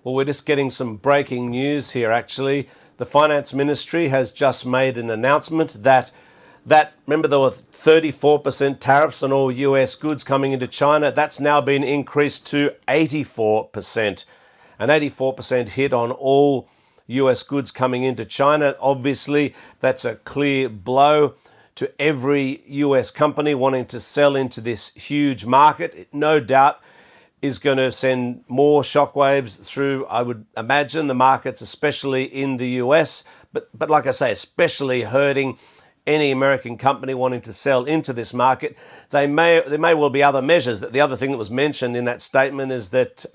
Well, we're just getting some breaking news here, actually. The Finance Ministry has just made an announcement that remember there were 34% tariffs on all US goods coming into China. That's now been increased to 84%. An 84% hit on all US goods coming into China. Obviously, that's a clear blow to every US company wanting to sell into this huge market. It, no doubt, is going to send more shockwaves through, I would imagine, the markets, especially in the US. But like I say, especially hurting any American company wanting to sell into this market. There may well be other measures. The other thing that was mentioned in that statement is that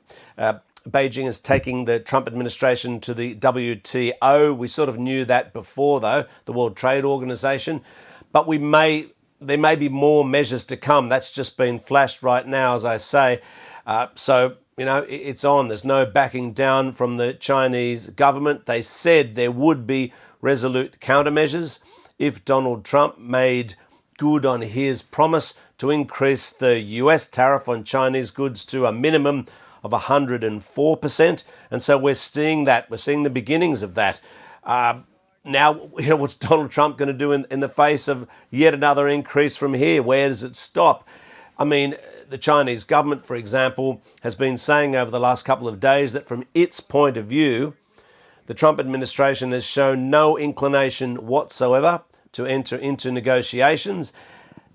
Beijing is taking the Trump administration to the WTO. We sort of knew that before, though, the World Trade Organization. But there may be more measures to come. That's just been flashed right now, as I say. So, it's on. There's no backing down from the Chinese government. They said there would be resolute countermeasures if Donald Trump made good on his promise to increase the US tariff on Chinese goods to a minimum of 104%. And so we're seeing that. We're seeing the beginnings of that. Now, what's Donald Trump going to do in the face of yet another increase from here? Where does it stop? I mean, the Chinese government, for example, has been saying over the last couple of days that from its point of view, the Trump administration has shown no inclination whatsoever to enter into negotiations.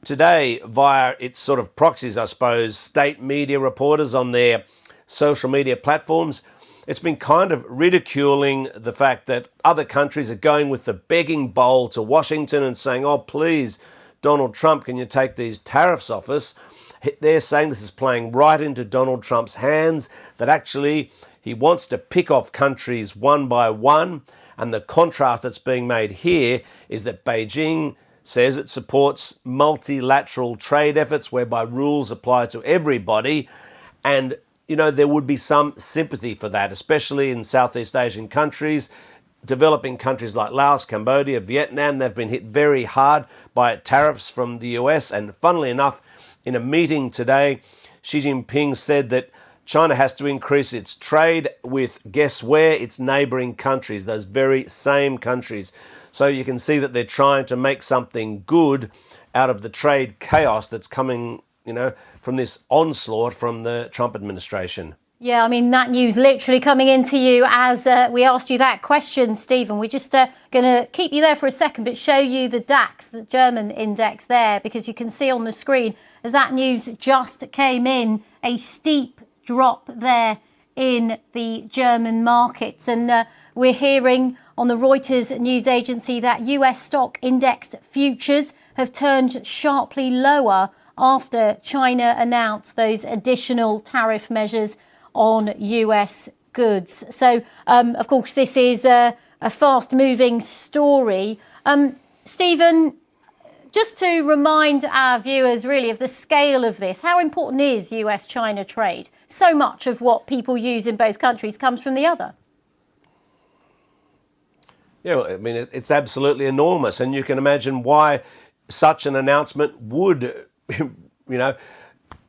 Today, via its sort of proxies, I suppose, state media reporters on their social media platforms, it's been kind of ridiculing the fact that other countries are going with the begging bowl to Washington and saying, oh, please, Donald Trump, can you take these tariffs off us? They're saying this is playing right into Donald Trump's hands, that actually he wants to pick off countries one by one. And the contrast that's being made here is that Beijing says it supports multilateral trade efforts whereby rules apply to everybody. And, there would be some sympathy for that, especially in Southeast Asian countries. Developing countries like Laos, Cambodia, Vietnam, they've been hit very hard by tariffs from the US. And funnily enough, in a meeting today, Xi Jinping said that China has to increase its trade with, guess where, its neighboring countries, those very same countries. So you can see that they're trying to make something good out of the trade chaos that's coming, from this onslaught from the Trump administration. Yeah, I mean, that news literally coming into you as we asked you that question, Stephen. We're just going to keep you there for a second, but show you the DAX, the German index there, because you can see on the screen, as that news just came in, a steep drop there in the German markets. And we're hearing on the Reuters news agency that US stock indexed futures have turned sharply lower after China announced those additional tariff measures on US goods. So, of course, this is a fast-moving story. Stephen, just to remind our viewers really of the scale of this, how important is US-China trade? So much of what people use in both countries comes from the other. Yeah, I mean, it's absolutely enormous. And you can imagine why such an announcement would,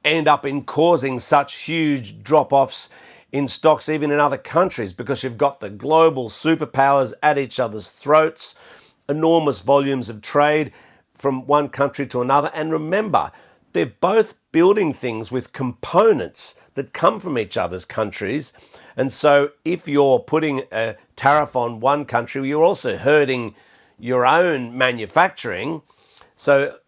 end up in causing such huge drop-offs in stocks, even in other countries, because you've got the global superpowers at each other's throats, enormous volumes of trade from one country to another. And remember, they're both building things with components that come from each other's countries. And so if you're putting a tariff on one country, you're also hurting your own manufacturing. So,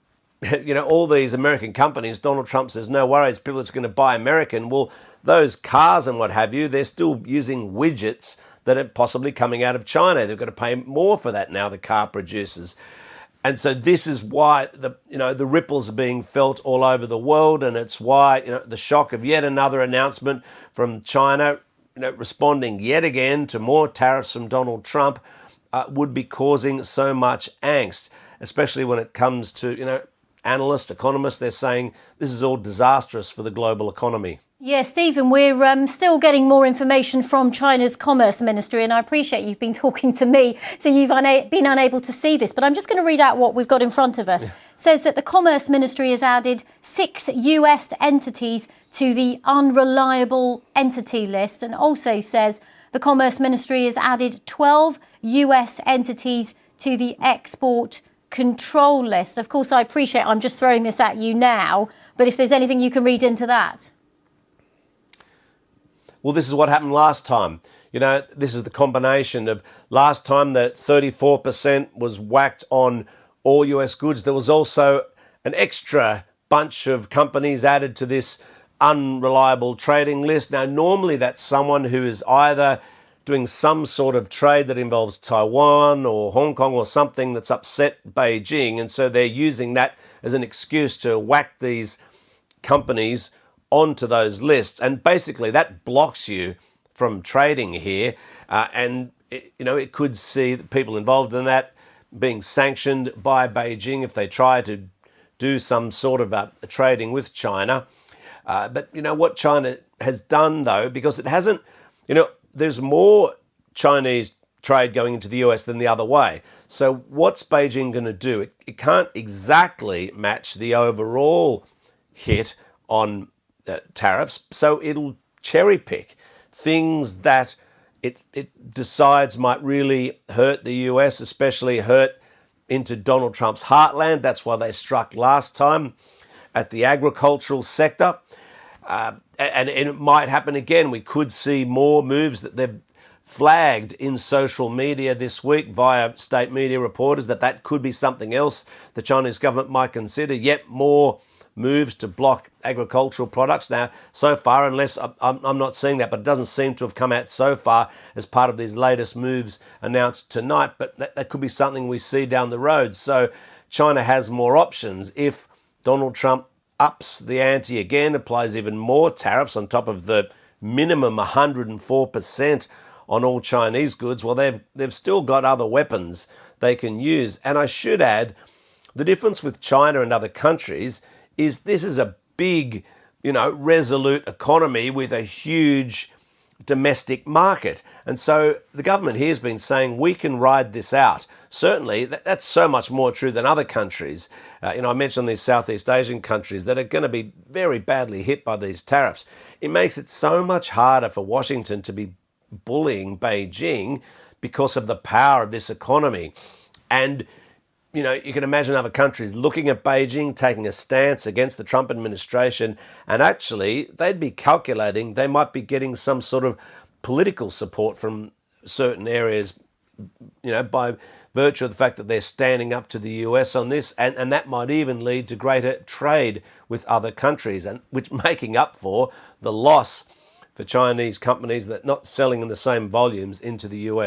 all these American companies, Donald Trump says, no worries, people are just going to buy American. Well, those cars and what have you, they're still using widgets that are possibly coming out of China. They've got to pay more for that now, the car producers. And so this is why the ripples are being felt all over the world, and it's why the shock of yet another announcement from China, responding yet again to more tariffs from Donald Trump, would be causing so much angst, especially when it comes to analysts, economists. They're saying this is all disastrous for the global economy. Yeah, Stephen, we're still getting more information from China's Commerce Ministry, and I appreciate you've been talking to me, so you've been unable to see this, but I'm just going to read out what we've got in front of us. It says that the Commerce Ministry has added 6 US entities to the unreliable entity list, and also says the Commerce Ministry has added 12 US entities to the export control list. Of course, I appreciate I'm just throwing this at you now, but if there's anything you can read into that. Well, this is what happened last time. You know, this is the combination of last time that 34% was whacked on all US goods. There was also an extra bunch of companies added to this unreliable trading list. Now, normally that's someone who is either doing some sort of trade that involves Taiwan or Hong Kong or something that's upset Beijing. And so they're using that as an excuse to whack these companies onto those lists, and basically that blocks you from trading here, and it could see the people involved in that being sanctioned by Beijing if they try to do some sort of trading with China. But what China has done, though, because it hasn't, there's more Chinese trade going into the US than the other way. So what's Beijing going to do? It can't exactly match the overall hit on tariffs, so it'll cherry pick things that it decides might really hurt the US, especially hurt into Donald Trump's heartland. That's why they struck last time at the agricultural sector, and it might happen again. We could see more moves that they've flagged in social media this week via state media reporters that could be something else the Chinese government might consider, yet more moves to block agricultural products. Now, so far, unless I'm not seeing that, but it doesn't seem to have come out so far as part of these latest moves announced tonight, but that could be something we see down the road. So China has more options. If Donald Trump ups the ante again, applies even more tariffs on top of the minimum 104% on all Chinese goods, well, they've still got other weapons they can use. And I should add, the difference with China and other countries is this is a big, resolute economy with a huge domestic market. And so the government here has been saying we can ride this out. Certainly, that's so much more true than other countries. I mentioned these Southeast Asian countries that are going to be very badly hit by these tariffs. It makes it so much harder for Washington to be bullying Beijing because of the power of this economy. And you can imagine other countries looking at Beijing, taking a stance against the Trump administration, and actually they'd be calculating they might be getting some sort of political support from certain areas, by virtue of the fact that they're standing up to the US on this, and that might even lead to greater trade with other countries, and which making up for the loss for Chinese companies that not selling in the same volumes into the US.